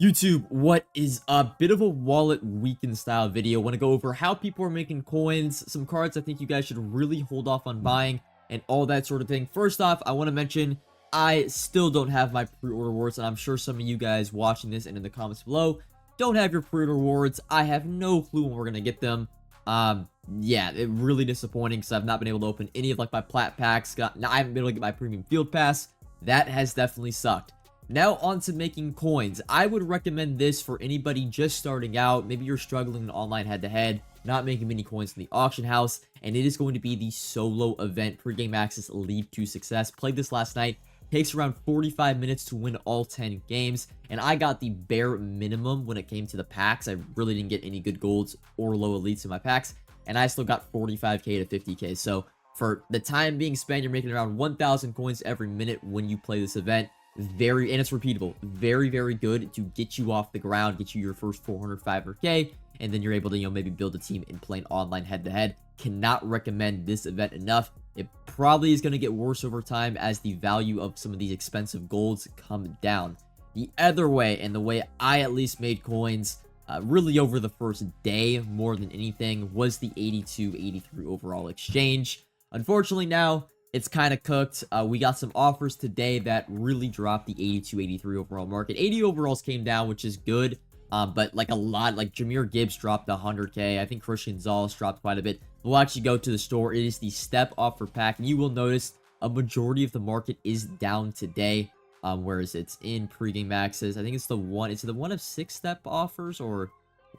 YouTube, what is up? Bit of a wallet weekend style video. Want to go over how people are making coins, some cards I think you guys should really hold off on buying, and all that sort of thing. First off, I want to mention I still don't have my pre-order rewards, and I'm sure some of you guys watching this and in the comments below don't have your pre-order rewards. I have no clue when we're going to get them. Yeah, it really disappointing because I've not been able to open any of like my plat packs. I haven't been able to get my premium field pass. That has definitely sucked. Now on to making coins. I would recommend this for anybody just starting out. Maybe you're struggling in online head-to-head, not making many coins in the auction house, and it is going to be the solo event pre-game access lead to success. Played this last night. Takes around 45 minutes to win all 10 games, and I got the bare minimum when it came to the packs. I really didn't get any good golds or low elites in my packs, and I still got 45k to 50k. So for the time being spent, you're making around 1,000 coins every minute when you play this event. And it's repeatable. Very, very good to get you off the ground, get you your first 400, 500k, and then you're able to, maybe build a team and play an online head-to-head. Cannot recommend this event enough. It probably is going to get worse over time as the value of some of these expensive golds come down. The other way, and the way I at least made coins, really over the first day more than anything, was the 82-83 overall exchange. Unfortunately now, it's kind of cooked. We got some offers today that really dropped the 82-83 overall market. 80 overalls came down, which is good. But like a lot, like Jameer Gibbs dropped 100k. I think Christian Gonzalez dropped quite a bit. We'll actually go to the store. It is the step offer pack, and you will notice a majority of the market is down today. Whereas it's in pregame access. I think it's the one. It's the one of 6 step offers, or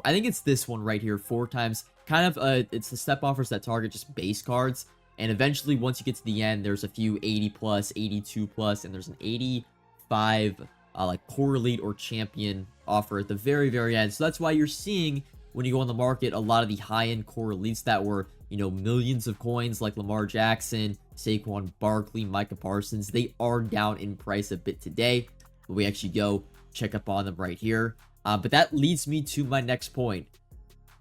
I think it's this one right here, 4 times. Kind of, it's the step offers that target just base cards. And eventually, once you get to the end, there's a few 80 plus, 82 plus, and there's an 85 like core elite or champion offer at the very, very end. So that's why you're seeing, when you go on the market, a lot of the high-end core elites that were, millions of coins, like Lamar Jackson, Saquon Barkley, Micah Parsons. They are down in price a bit today. But we actually go check up on them right here. But that leads me to my next point.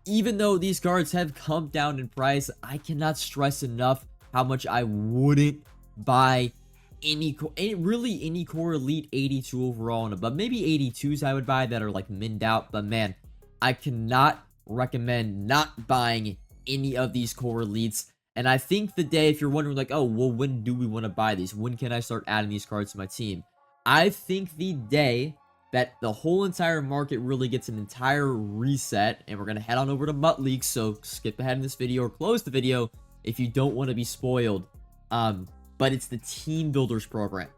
Even though these cards have come down in price, I cannot stress enough how much I wouldn't buy any core elite 82 overall and above. Maybe 82s I would buy that are like minned out, but man, I cannot recommend not buying any of these core elites. And I think the day, if you're wondering like, oh, well, when do we want to buy these? When can I start adding these cards to my team? I think the day that the whole entire market really gets an entire reset, and we're going to head on over to Mutt League, so skip ahead in this video or close the video if you don't want to be spoiled. But it's the Team Builders program,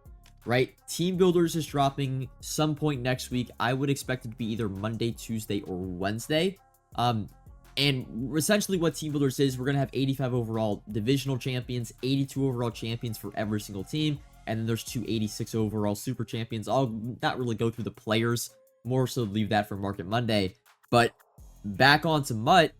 right? Team Builders is dropping some point next week. I would expect it to be either Monday, Tuesday, or Wednesday. And essentially what Team Builders is, we're going to have 85 overall divisional champions, 82 overall champions for every single team, and then there's 2 86 overall super champions. I'll not really go through the players, more so leave that for Market Monday. But back onto Mutt,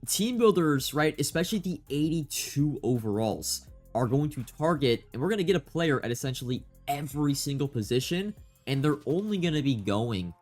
Team Builders, right, especially the 82 overalls, are going to target, and we're going to get a player at essentially every single position, and they're only going to be going,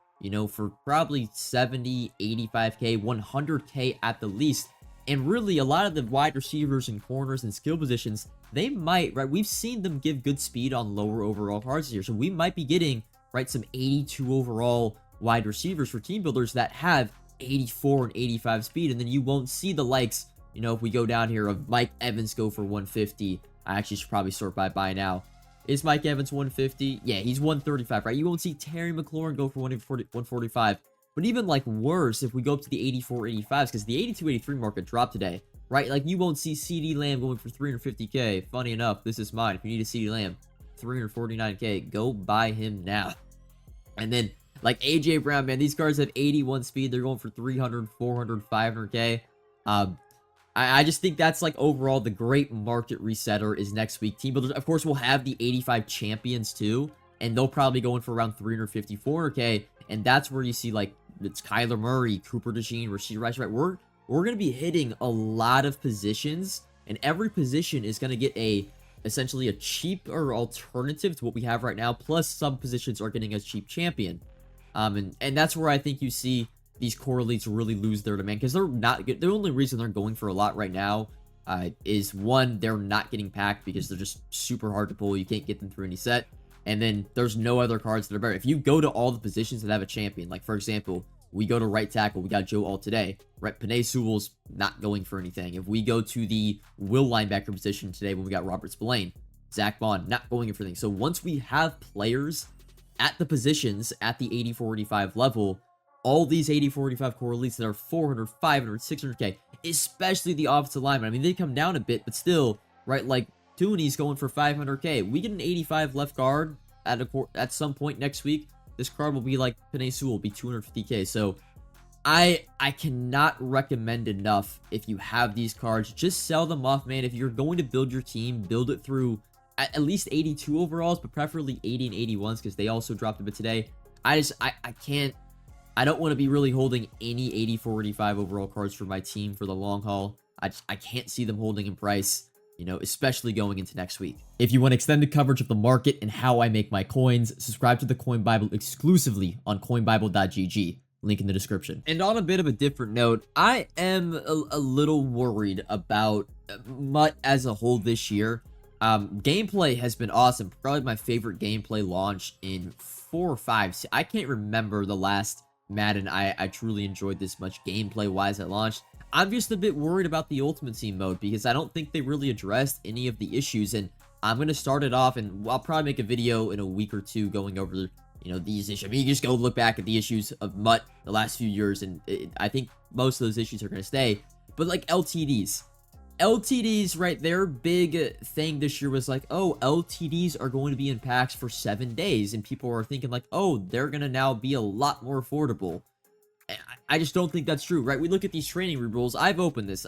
for probably 70, 85k, 100k at the least. And really, a lot of the wide receivers and corners and skill positions, they might, right, we've seen them give good speed on lower overall cards here, so we might be getting, right, some 82 overall wide receivers for Team Builders that have 84 and 85 speed, and then you won't see the likes, if we go down here, of Mike Evans go for 150. I actually should probably sort by now. Is Mike Evans 150? Yeah, he's 135, right? You won't see Terry McLaurin go for 145. But even like worse, if we go up to the 84, 85s, because the 82, 83 market dropped today, right? Like you won't see CD Lamb going for 350k. Funny enough, this is mine. If you need a CD Lamb, 349k, go buy him now. And then like AJ Brown, man, these cards have 81 speed. They're going for 300, 400, 500k. I just think that's like overall the great market resetter is next week. Team Builders, of course, will have the 85 champions too, and they'll probably go in for around 350, 400k, and that's where you see like it's Kyler Murray, Cooper DeJean, Rashid Rice, right? We're gonna be hitting a lot of positions, and every position is gonna get essentially a cheaper alternative to what we have right now. Plus, some positions are getting a cheap champion, and that's where I think you see these core elites really lose their demand, because they're not good. The only reason they're going for a lot right now is, one, they're not getting packed because they're just super hard to pull. You can't get them through any set. And then there's no other cards that are better. If you go to all the positions that have a champion, like for example, we go to right tackle, we got Joe Alt today. Right, Penei Sewell's not going for anything. If we go to the will linebacker position today, when we got Robert Spillane, Zach Bond not going for anything. So once we have players at the positions at the 84-85 level, all these 84-85 core elites that are 400, 500, 600k, especially the offensive linemen. I mean, they come down a bit, but still, right? Like Tooney's going for 500k. We get an 85 left guard at some point next week. This card will be like Penei Sewell, will be 250k. So I cannot recommend enough, if you have these cards, just sell them off, man. If you're going to build your team, build it through at least 82 overalls, but preferably 80 and 81s, because they also dropped a bit today. I can't. I don't want to be really holding any 84-85 overall cards for my team for the long haul. I can't see them holding in price, you know, especially going into next week. If you want extended coverage of the market and how I make my coins, subscribe to the Coin Bible exclusively on coinbible.gg. Link in the description. And on a bit of a different note, I am a little worried about MUT as a whole this year. Gameplay has been awesome. Probably my favorite gameplay launch in 4 or 5. I can't remember the last Madden I truly enjoyed this much gameplay-wise at launch. I'm just a bit worried about the Ultimate Team mode because I don't think they really addressed any of the issues, and I'm going to start it off, and I'll probably make a video in a week or two going over, you know, these issues. I mean, you just go look back at the issues of MUT the last few years, and I think most of those issues are going to stay. But like LTDs, right, their big thing this year was like, oh, LTDs are going to be in packs for 7 days, and people are thinking like, oh, they're going to now be a lot more affordable. I just don't think that's true, right? We look at these training rerolls. I've opened this.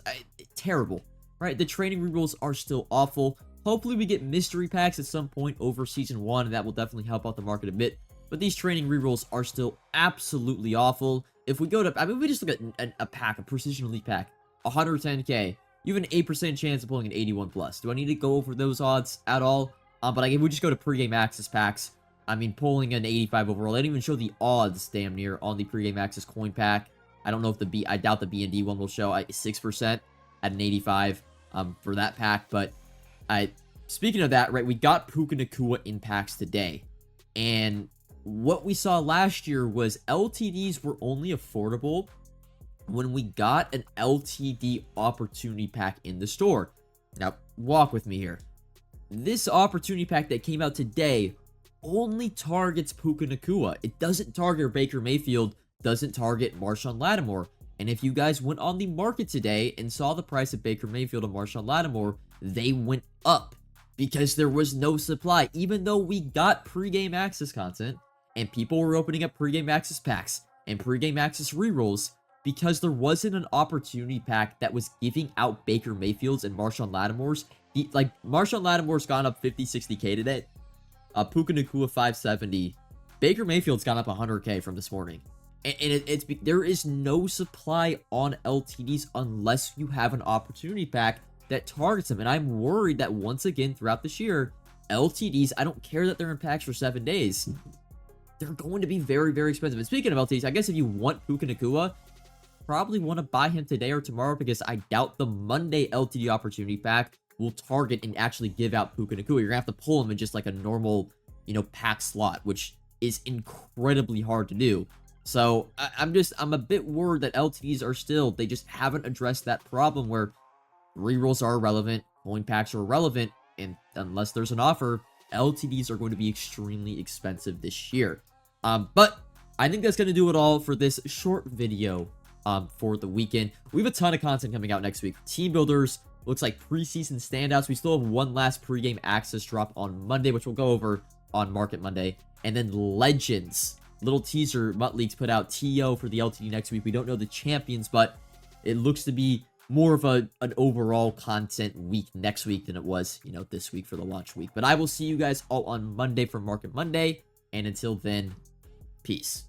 Terrible, right? The training rerolls are still awful. Hopefully we get mystery packs at some point over Season 1, and that will definitely help out the market a bit. But these training rerolls are still absolutely awful. If we go to, I mean, we just look at a pack, a Precision Elite pack, 110k. You have an 8% chance of pulling an 81 plus. Do I need to go over those odds at all? But if we just go to pregame access packs, I mean, pulling an 85 overall. They didn't even show the odds damn near on the pregame access coin pack. I don't know if I doubt the B&D one will show 6% at an 85 for that pack. But speaking of that, right, we got Puka Nacua in packs today. And what we saw last year was LTDs were only affordable when we got an LTD opportunity pack in the store. Now, walk with me here. This opportunity pack that came out today only targets Puka Nacua. It doesn't target Baker Mayfield, doesn't target Marshawn Lattimore. And if you guys went on the market today and saw the price of Baker Mayfield and Marshawn Lattimore, they went up because there was no supply. Even though we got pregame access content and people were opening up pregame access packs and pregame access rerolls, because there wasn't an opportunity pack that was giving out Baker Mayfield's and Marshawn Lattimore's. Like, Marshawn Lattimore's gone up 50, 60k today. Puka Nacua 570. Baker Mayfield's gone up 100k from this morning. And there is no supply on LTDs unless you have an opportunity pack that targets them. And I'm worried that once again throughout this year, LTDs, I don't care that they're in packs for 7 days, they're going to be very, very expensive. And speaking of LTDs, I guess if you want Puka Nacua, probably want to buy him today or tomorrow, because I doubt the Monday LTD opportunity pack will target and actually give out Puka Nacua. You're gonna have to pull him in just like a normal, you know, pack slot, which is incredibly hard to do. So I'm a bit worried that LTDs are still, they just haven't addressed that problem where rerolls are irrelevant, coin packs are irrelevant, and unless there's an offer, LTDs are going to be extremely expensive this year. But I think that's going to do it all for this short video for the weekend. We have a ton of content coming out next week. Team builders, looks like preseason standouts. We still have one last pregame access drop on Monday, which we'll go over on Market Monday. And then legends. Little teaser, MUT Leagues put out TO for the LTD next week. We don't know the champions, but it looks to be more of an overall content week next week than it was, you know, this week for the launch week. But I will see you guys all on Monday for Market Monday. And until then, peace.